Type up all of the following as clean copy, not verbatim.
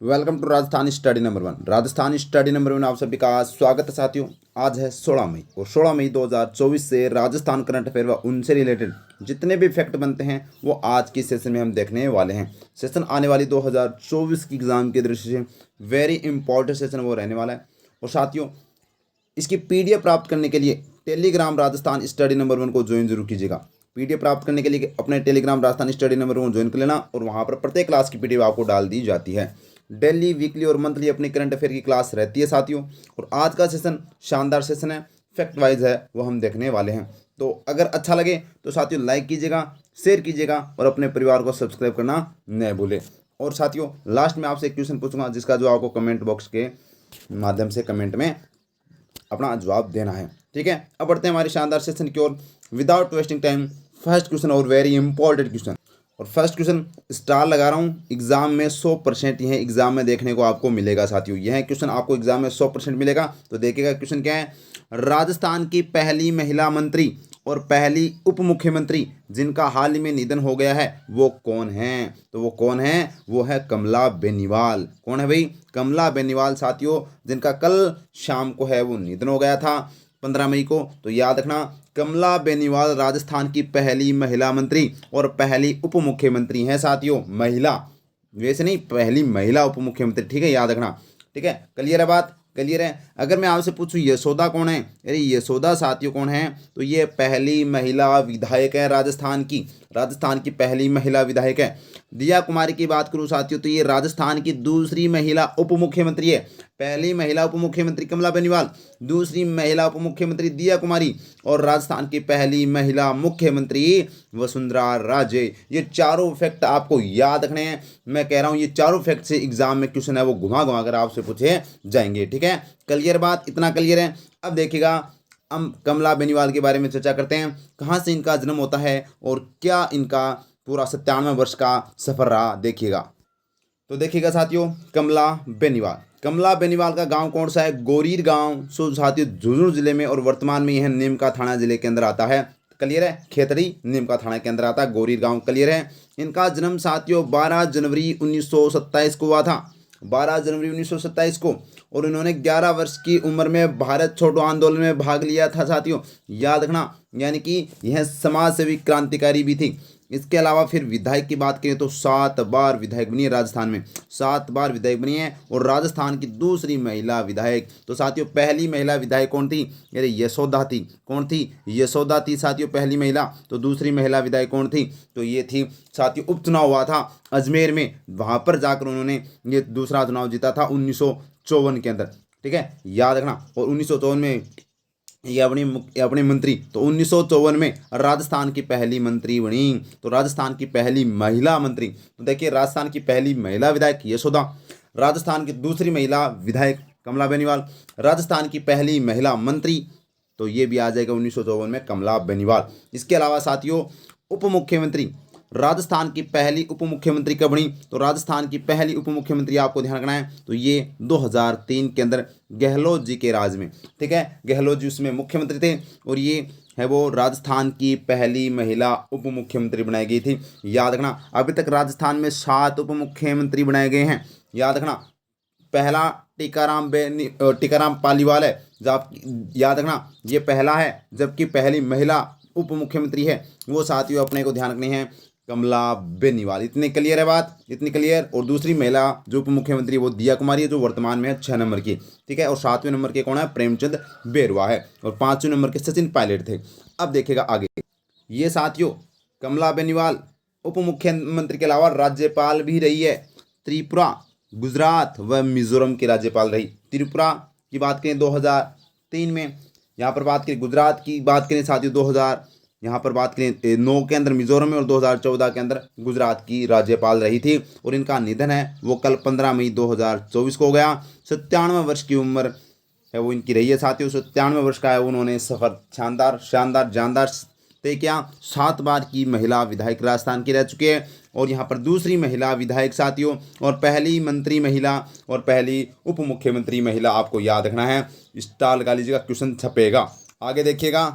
Welcome to Rajasthan study number 1। Rajasthan study number 1 आप सभी का स्वागत है साथियों। आज है 16 मई और 16 मई 2024 से राजस्थान करंट अफेयर व उनसे रिलेटेड जितने भी फैक्ट बनते हैं वो आज की सेशन में हम देखने वाले हैं। सेशन आने वाली 2024 की एग्ज़ाम की दृष्टि से वेरी इंपॉर्टेंट सेशन वो रहने वाला है। और साथियों, इसकी PDF प्राप्त करने के लिए टेलीग्राम राजस्थान स्टडी नंबर 1 को ज्वाइन जरूर कीजिएगा। PDF प्राप्त करने के लिए अपने Telegram Rajasthan study number 1 join कर लेना और वहाँ पर प्रत्येक क्लास की PDF आपको डाल दी जाती है। डेली, वीकली और मंथली अपनी करंट अफेयर की क्लास रहती है साथियों। और आज का सेशन शानदार सेशन है, फैक्ट वाइज है, वो हम देखने वाले हैं। तो अगर अच्छा लगे तो साथियों लाइक कीजिएगा, शेयर कीजिएगा और अपने परिवार को सब्सक्राइब करना न भूलें। और साथियों, लास्ट में आपसे एक क्वेश्चन पूछूंगा जिसका जो आपको कमेंट बॉक्स के माध्यम से कमेंट में अपना जवाब देना है। ठीक है, अब बढ़ते हैं हमारे शानदार सेशन की ओर without wasting time. First question और वेरी इंपॉर्टेंट क्वेश्चन, और फर्स्ट क्वेश्चन स्टार लगा रहा हूँ, एग्जाम में 100% यह एग्जाम में देखने को आपको मिलेगा साथियों। यह क्वेश्चन आपको एग्जाम में 100% मिलेगा। तो देखिएगा क्वेश्चन क्या है। राजस्थान की पहली महिला मंत्री और पहली उप मुख्यमंत्री जिनका हाल ही में निधन हो गया है वो कौन है? तो वो कौन है? वो है कमला बेनीवाल। कौन है भाई? कमला बेनीवाल साथियों, जिनका कल शाम को है वो निधन हो गया था 15 मई को। तो याद रखना, कमला बेनीवाल राजस्थान की पहली महिला मंत्री और पहली उप मुख्यमंत्री हैं साथियों। महिला, वैसे नहीं, पहली महिला उप मुख्यमंत्री। ठीक है, याद रखना। ठीक है, क्लियर है बात? क्लियर है। अगर मैं आपसे पूछूं यशोदा कौन है? अरे यशोदा साथियों कौन है? तो ये पहली महिला विधायक है राजस्थान की। राजस्थान की पहली महिला विधायक है। दिया कुमारी की बात करूं साथियों तो ये राजस्थान की दूसरी महिला उप मुख्यमंत्री है। पहली महिला उप मुख्यमंत्री कमला बेनीवाल, दूसरी महिला उप मुख्यमंत्री दिया कुमारी और राजस्थान की पहली महिला मुख्यमंत्री वसुंधरा राजे। ये चारों फैक्ट आपको याद रखने हैं। मैं कह रहा हूं ये चारों फैक्ट से एग्जाम में क्वेश्चन है वो घुमा घुमा कर आपसे पूछे जाएंगे। ठीक है, क्लियर बात? इतना क्लियर है। अब देखिएगा, हम कमला बेनीवाल के बारे में चर्चा करते हैं। कहाँ से इनका जन्म होता है और क्या इनका पूरा 97 वर्ष का सफर रहा, देखिएगा। तो देखिएगा साथियों, कमला बेनीवाल का गांव कौन सा है? गोरीर गांव। सो साथियों, झुंझुनू जिले में और वर्तमान में यह नीमका थाना जिले के अंदर आता है। क्लियर है? खेतड़ी नीमका थाना के अंदर आता है गोरीर गांव। क्लियर है? इनका जन्म साथियों 12 जनवरी 1927 को हुआ था। 12 जनवरी 1927 को। और इन्होंने 11 वर्ष की उम्र में भारत छोड़ो आंदोलन में भाग लिया था साथियों। याद रखना, यानी कि यह समाज सेवी क्रांतिकारी भी थी। इसके अलावा फिर विधायक की बात करें तो 7 बार विधायक बनी है राजस्थान में। 7 बार विधायक बनी है और राजस्थान की दूसरी महिला विधायक। तो साथियों, पहली महिला विधायक कौन थी? अरे यशोदा थी। कौन थी? यशोदा थी साथियों पहली महिला। तो दूसरी महिला विधायक कौन थी? तो ये थी साथियों, उपचुनाव हुआ था अजमेर में, वहां पर जाकर उन्होंने ये दूसरा चुनाव जीता था 1954 के अंदर। ठीक है, याद रखना। और 1954 में ये अपनी मंत्री, तो 1954 में राजस्थान की पहली मंत्री बनी। तो राजस्थान की पहली महिला मंत्री। तो देखिए, राजस्थान की पहली महिला विधायक यशोदा, राजस्थान की दूसरी महिला विधायक कमला बेनीवाल, राजस्थान की पहली महिला मंत्री, तो ये भी आ जाएगा 1954 में कमला बेनीवाल। इसके अलावा साथियों, उप मुख्यमंत्री, राजस्थान की पहली उप मुख्यमंत्री कब बनी? तो राजस्थान की पहली उप मुख्यमंत्री आपको ध्यान रखना है, तो ये 2003 के अंदर गहलोत जी के राज में। ठीक है, गहलोत जी उसमें मुख्यमंत्री थे और ये है वो राजस्थान की पहली महिला उप मुख्यमंत्री बनाई गई थी। याद रखना, अभी तक राजस्थान में 7 उप मुख्यमंत्री बनाए गए हैं। याद रखना, पहला टीकाराम पालीवाल है। याद रखना, ये पहला है, जबकि पहली महिला उप मुख्यमंत्री है वो साथियों अपने को ध्यान रखनी है कमला बेनीवाल। इतनी क्लियर है बात? इतनी क्लियर। और दूसरी महिला जो उप मुख्यमंत्री वो दिया कुमारी है, जो वर्तमान में है 6 नंबर की। ठीक है, और 7वें नंबर के कौन है? प्रेमचंद बेरवा है। और 5वें नंबर के सचिन पायलट थे। अब देखिएगा आगे, ये साथियों कमला बेनीवाल उप मुख्यमंत्री के अलावा राज्यपाल भी रही है। त्रिपुरा, गुजरात व मिजोरम की राज्यपाल रही। त्रिपुरा की बात करें 2003 में, यहाँ पर बात करें गुजरात की बात करें साथियों 2000, यहाँ पर बात करें 9 के अंदर मिजोरम में, और 2014 के अंदर गुजरात की राज्यपाल रही थी। और इनका निधन है वो कल 15 मई 2024 को हो गया। 97 वर्ष की उम्र है वो इनकी रही है साथियों। 97 वर्ष का है उन्होंने सफ़र शानदार शानदार जानदार तय किया। 7 बार की महिला विधायक राजस्थान की रह चुके हैं। और यहाँ पर दूसरी महिला विधायक साथियों, और पहली मंत्री महिला और पहली उप मुख्यमंत्री महिला, आपको याद रखना है। स्टार लगा लीजिएगा, क्वेश्चन छपेगा। आगे देखिएगा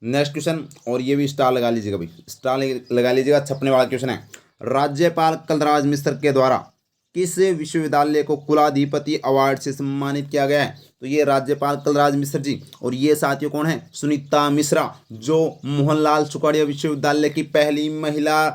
नेक्स्ट क्वेश्चन, और ये भी स्टार लगा लीजिएगा भाई, स्टार लगा लीजिएगा, छपने वाला क्वेश्चन है। राज्यपाल कलराज मिश्र के द्वारा किस विश्वविद्यालय को कुलाधिपति अवार्ड से सम्मानित किया गया है? तो ये राज्यपाल कलराज मिश्र जी। और ये साथियों कौन है? सुनीता मिश्रा, जो मोहनलाल सुखाड़िया विश्वविद्यालय की पहली महिला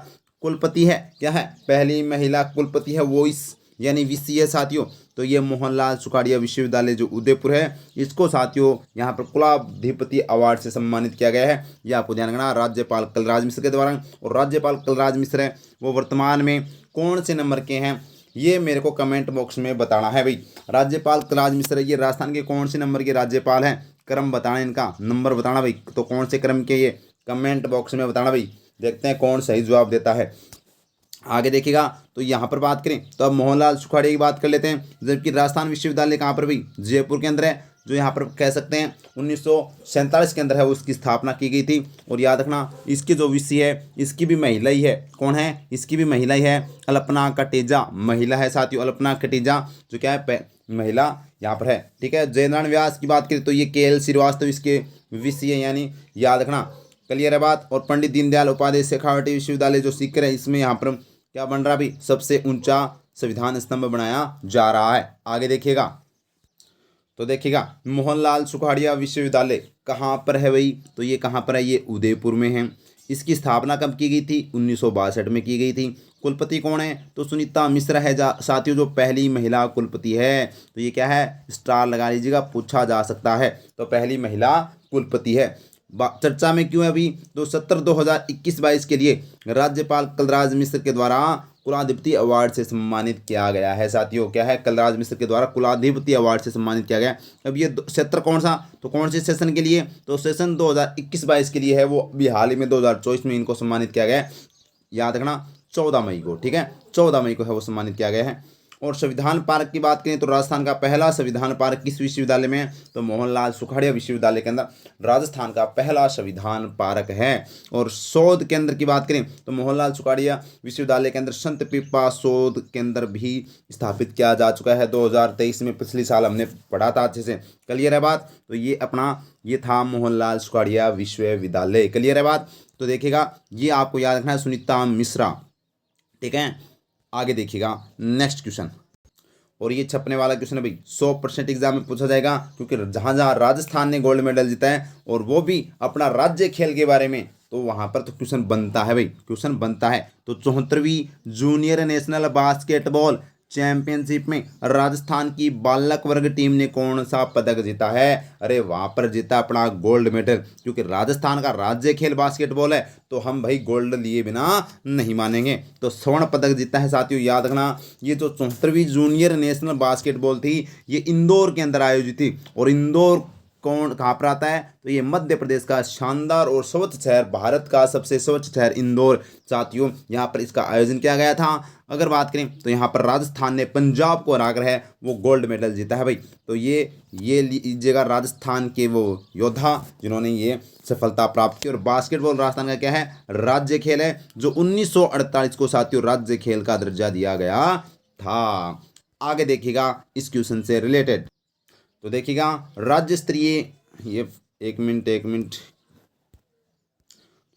कुलपति है। क्या है? पहली महिला कुलपति है वो इस यानी वीसी है साथियों। तो ये मोहनलाल सुखाड़िया विश्वविद्यालय जो उदयपुर है, इसको साथियों यहाँ पर कुलाधिपति अवार्ड से सम्मानित किया गया है। ये आपको ध्यान रखना, राज्यपाल कलराज मिश्र के द्वारा। और राज्यपाल कलराज मिश्र है वो वर्तमान में कौन से नंबर के हैं, ये मेरे को कमेंट बॉक्स में बताना है भाई। राज्यपाल कलराज मिश्र ये राजस्थान के कौन से नंबर के राज्यपाल हैं? क्रम बताना, इनका नंबर बताना भाई। तो कौन से क्रम के, ये कमेंट बॉक्स में बताना भाई। देखते हैं कौन सही जवाब देता है। आगे देखिएगा तो यहाँ पर बात करें तो अब मोहनलाल सुखाड़िया की बात कर लेते हैं। जबकि राजस्थान विश्वविद्यालय कहाँ पर भाई? जयपुर के अंदर है, जो यहाँ पर कह सकते हैं 1947 के अंदर है उसकी स्थापना की गई थी। और याद रखना इसकी जो वीसी है इसकी भी महिला ही है। कौन है? इसकी भी महिला ही है, अल्पना कटेजा महिला है साथियों। अल्पना कटेजा जो क्या है महिला यहाँ पर है। ठीक है। जयनारायण व्यास की बात करें तो ये KL श्रीवास्तव इसके वीसी है, यानी याद रखना। क्लियर है बात। और पंडित दीनदयाल उपाध्याय शेखावटी विश्वविद्यालय जो सीकर है, इसमें यहाँ पर क्या बन रहा है भाई? सबसे ऊंचा संविधान स्तंभ बनाया जा रहा है। आगे देखिएगा तो देखिएगा मोहनलाल सुखाड़िया विश्वविद्यालय कहाँ पर है भाई? तो ये कहाँ पर है? ये उदयपुर में है। इसकी स्थापना कब की गई थी? 1962 में की गई थी। कुलपति कौन है? तो सुनीता मिश्रा है साथियों, जो पहली महिला कुलपति है। तो ये क्या है? स्टार लगा लीजिएगा, पूछा जा सकता है। तो पहली महिला कुलपति है। चर्चा में क्यों है अभी? तो सत्र 2021-22 के लिए राज्यपाल कलराज मिश्र के द्वारा कुलाधिपति अवार्ड से सम्मानित किया गया है साथियों। क्या है? कलराज मिश्र के द्वारा कुलाधिपति अवार्ड से सम्मानित किया गया। अब ये सत्र कौन सा? तो कौन से सेशन के लिए? तो सेशन 2021-22 के लिए है वो। अभी हाल ही में 2024 में इनको सम्मानित किया गया है। याद रखना 14 मई को। ठीक है, 14 मई को है वो सम्मानित किया गया है। और संविधान पार्क की बात करें तो राजस्थान का पहला संविधान पार्क किस विश्वविद्यालय में है? तो मोहनलाल सुखाड़िया विश्वविद्यालय के अंदर राजस्थान का पहला संविधान पार्क है। और शोध केंद्र की बात करें तो मोहनलाल सुखाड़िया विश्वविद्यालय के अंदर संत पीपा शोध केंद्र भी स्थापित किया जा चुका है 2023 में। पिछले साल हमने पढ़ा था अच्छे से। क्लियर है बात। तो ये अपना ये था मोहनलाल सुखाड़िया विश्वविद्यालय। क्लियर है बात। तो देखिएगा ये आपको याद रखना है, सुनीता मिश्रा। ठीक है। आगे देखिएगा नेक्स्ट क्वेश्चन। और ये छपने वाला क्वेश्चन है भाई, 100% एग्जाम में पूछा जाएगा, क्योंकि जहां जहां राजस्थान ने गोल्ड मेडल जीता है और वो भी अपना राज्य खेल के बारे में, तो वहां पर तो क्वेश्चन बनता है भाई, क्वेश्चन बनता है। तो 74वीं जूनियर नेशनल बास्केटबॉल चैंपियनशिप में राजस्थान की बालक वर्ग टीम ने कौन सा पदक जीता है? अरे वहां पर जीता अपना गोल्ड मेडल, क्योंकि राजस्थान का राज्य खेल बास्केटबॉल है, तो हम भाई गोल्ड लिए बिना नहीं मानेंगे। तो स्वर्ण पदक जीता है साथियों। याद रखना ये जो 74वीं जूनियर नेशनल बास्केटबॉल थी ये इंदौर के अंदर आयोजित थी। और इंदौर कहाँ पर आता है? तो ये मध्य प्रदेश का शानदार और स्वच्छ शहर, भारत का सबसे स्वच्छ शहर इंदौर साथियों, यहाँ पर इसका आयोजन किया गया था। अगर बात करें तो यहाँ पर राजस्थान ने पंजाब को हराकर है वो गोल्ड मेडल जीता है भाई। तो ये लीजिएगा राजस्थान के वो योद्धा जिन्होंने ये सफलता प्राप्त की। और बास्केटबॉल राजस्थान का क्या है? राज्य खेल है, जो 1948 को साथियों राज्य खेल का दर्जा दिया गया था। आगे देखिएगा इस क्वेश्चन से रिलेटेड। तो देखिएगा राज्य स्तरीय, ये एक मिनट।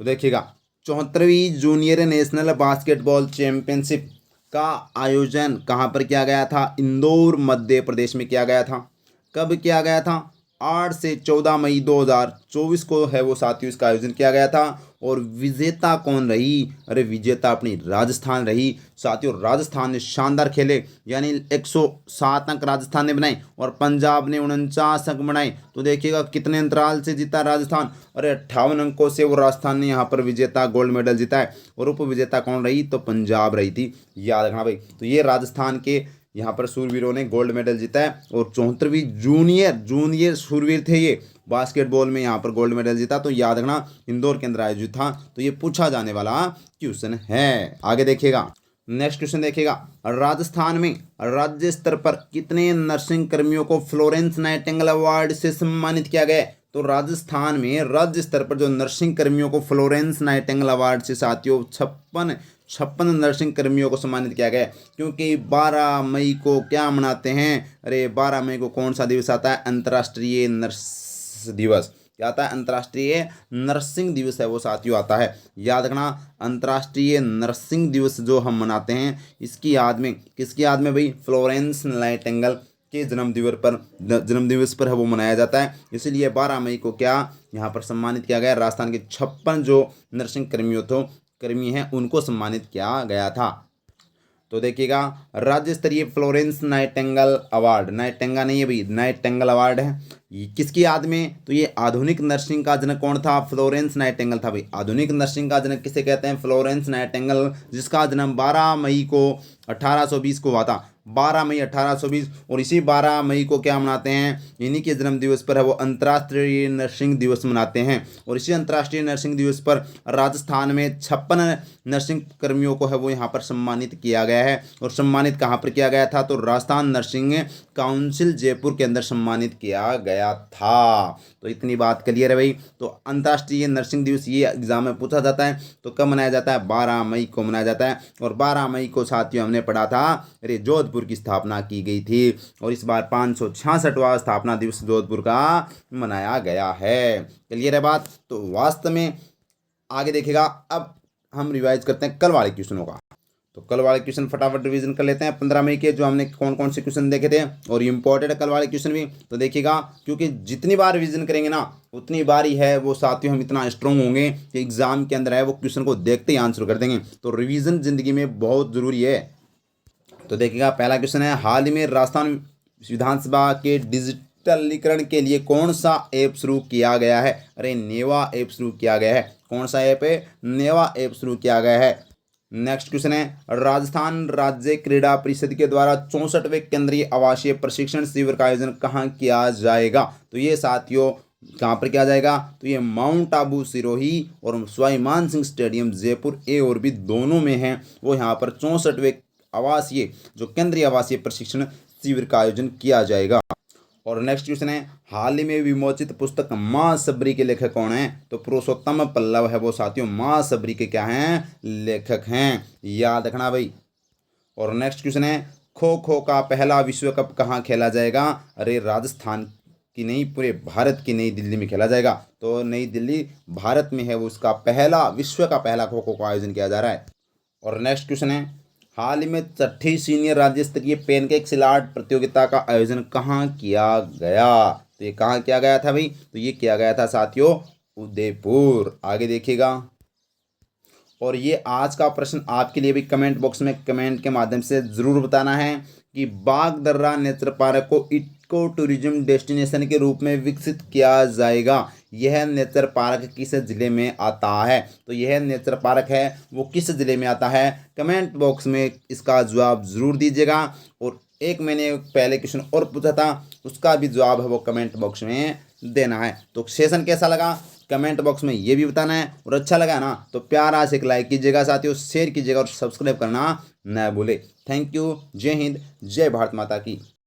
तो देखिएगा 74वीं जूनियर नेशनल बास्केटबॉल चैंपियनशिप का आयोजन कहाँ पर किया गया था? इंदौर मध्य प्रदेश में किया गया था। कब किया गया था? 8 से 14 मई 2024 को है वो साथियों इसका आयोजन किया गया था। और विजेता कौन रही? अरे विजेता अपनी राजस्थान रही साथियों। राजस्थान ने शानदार खेले, यानी 107 अंक राजस्थान ने बनाए और पंजाब ने 49 अंक बनाए। तो देखिएगा कितने अंतराल से जीता राजस्थान। अरे 58 अंकों से वो राजस्थान ने यहाँ पर विजेता गोल्ड मेडल जीता है। और उप विजेता कौन रही? तो पंजाब रही थी। याद रखना भाई। तो ये राजस्थान के यहाँ पर सूरवीरों ने गोल्ड मेडल जीता है। और 74वीं जूनियर सूरवीर थे ये बास्केटबॉल में, यहाँ पर गोल्ड मेडल जीता। तो याद रखना इंदौर के अंदर आयोजित था। तो ये पूछा जाने वाला क्वेश्चन है। आगे देखिएगा नेक्स्ट क्वेश्चन देखिएगा, राजस्थान में राज्य स्तर पर कितने नर्सिंग कर्मियों को फ्लोरेंस नाइटिंगेल अवार्ड से सम्मानित किया गया? तो राजस्थान में राज्य स्तर पर जो नर्सिंग कर्मियों को फ्लोरेंस नाइटिंगेल अवार्ड से साथियों 56 नर्सिंग कर्मियों को सम्मानित किया गया। क्योंकि 12 मई को क्या मनाते हैं? अरे 12 मई को कौन सा दिवस आता है? अंतर्राष्ट्रीय नर्स दिवस। क्या आता है, अंतर्राष्ट्रीय नर्सिंग दिवस है वो साथियों आता है। याद रखना, अंतर्राष्ट्रीय नर्सिंग दिवस जो हम मनाते हैं, इसकी याद में, किसकी याद में भाई, फ्लोरेंस नाइटिंगेल के जन्मदिवस पर है वो मनाया जाता है। इसीलिए 12 मई को क्या यहाँ पर सम्मानित किया गया, राजस्थान के 56 जो नर्सिंग कर्मी हैं उनको सम्मानित किया गया था। तो देखिएगा, राज्य स्तरीय फ्लोरेंस नाइटिंगेल अवार्ड, नाइटिंगा नहीं है भाई, नाइटिंगेल अवार्ड है, ये किसकी याद में, तो ये आधुनिक नर्सिंग का जनक कौन था, फ्लोरेंस नाइटिंगेल था भाई। आधुनिक नर्सिंग का जनक किसे कहते हैं, फ्लोरेंस नाइटिंगेल, जिसका जन्म 12 मई को 1820 को हुआ था, 12 मई 1820। और इसी 12 मई को क्या मनाते हैं, इन्हीं के जन्म दिवस पर है वो अंतर्राष्ट्रीय नर्सिंग दिवस मनाते हैं। और इसी अंतर्राष्ट्रीय नर्सिंग दिवस पर राजस्थान में 56 नर्सिंग कर्मियों को है वो यहाँ पर सम्मानित किया गया है। और सम्मानित कहाँ पर किया गया था, तो राजस्थान नर्सिंग काउंसिल जयपुर के अंदर सम्मानित किया गया था। तो इतनी बात क्लियर है भाई। तो अंतर्राष्ट्रीय नर्सिंग दिवस ये एग्जाम में पूछा जाता है, तो कब मनाया जाता है, 12 मई को मनाया जाता है। और 12 मई को साथियों हमने पढ़ा था, अरे जोधपुर की स्थापना की गई थी। और इस बार 566वां स्थापना दिवस जोधपुर का मनाया गया है। क्लियर है बात। तो वास्तव में आगे देखिएगा, अब हम रिवाइज करते हैं कल वाले क्वेश्चनों का। तो कल वाले क्वेश्चन फटाफट रिवीजन कर लेते हैं। 15 मई के जो हमने कौन कौन से क्वेश्चन देखे थे, और इम्पोर्टेंट है कल वाले क्वेश्चन भी। तो देखिएगा, क्योंकि जितनी बार रिवीजन करेंगे ना उतनी बार ही है वो साथियों हम इतना स्ट्रॉन्ग होंगे कि एग्जाम के अंदर है वो क्वेश्चन को देखते ही आंसर कर देंगे। तो रिवीजन जिंदगी में बहुत जरूरी है। तो देखिएगा, पहला क्वेश्चन है, हाल ही में राजस्थान विधानसभा के डिजिटलीकरण के लिए कौन सा ऐप शुरू किया गया है, अरे नेवा ऐप शुरू किया गया है। कौन सा ऐप है, नेवा ऐप शुरू किया गया है। नेक्स्ट क्वेश्चन है, राजस्थान राज्य क्रीड़ा परिषद के द्वारा 64वें केंद्रीय आवासीय प्रशिक्षण शिविर का आयोजन कहाँ किया जाएगा। तो ये साथियों कहाँ पर किया जाएगा, तो ये माउंट आबू सिरोही और स्वाई मान सिंह स्टेडियम जयपुर ए और बी दोनों में है वो यहाँ पर 64वें आवासीय जो केंद्रीय आवासीय प्रशिक्षण शिविर का आयोजन किया जाएगा। और नेक्स्ट क्वेश्चन है, हाल ही में विमोचित पुस्तक माँ सबरी के लेखक कौन है, तो पुरुषोत्तम पल्लव है वो साथियों, माँ सबरी के क्या हैं, लेखक हैं, याद रखना भाई। और नेक्स्ट क्वेश्चन है, खो खो का पहला विश्व कप कहाँ खेला जाएगा, अरे राजस्थान की नहीं पूरे भारत की नई दिल्ली में खेला जाएगा। तो नई दिल्ली भारत में है वो उसका पहला विश्व का पहला खो खो का आयोजन किया जा रहा है। और नेक्स्ट क्वेश्चन है, हाल ही में 6ठी सीनियर राज्य स्तरीय पेनकेक सिलाट प्रतियोगिता का आयोजन कहाँ किया गया, तो ये कहाँ किया गया था भाई, तो ये किया गया था साथियों उदयपुर। आगे देखिएगा, और ये आज का प्रश्न आपके लिए भी कमेंट बॉक्स में कमेंट के माध्यम से ज़रूर बताना है कि बागदर्रा नेचर पार्क को इको टूरिज्म डेस्टिनेशन के रूप में विकसित किया जाएगा। यह नेचर पार्क किस ज़िले में आता है, तो यह नेचर पार्क है वो किस ज़िले में आता है, कमेंट बॉक्स में इसका जवाब ज़रूर दीजिएगा। और एक मैंने पहले क्वेश्चन और पूछा था उसका भी जवाब है वो कमेंट बॉक्स में देना है। तो सेशन कैसा लगा कमेंट बॉक्स में ये भी बताना है, और अच्छा लगा ना तो प्यारा से एक लाइक कीजिएगा साथियों, शेयर कीजिएगा और सब्सक्राइब करना न भूले। थैंक यू, जय हिंद, जय भारत माता की।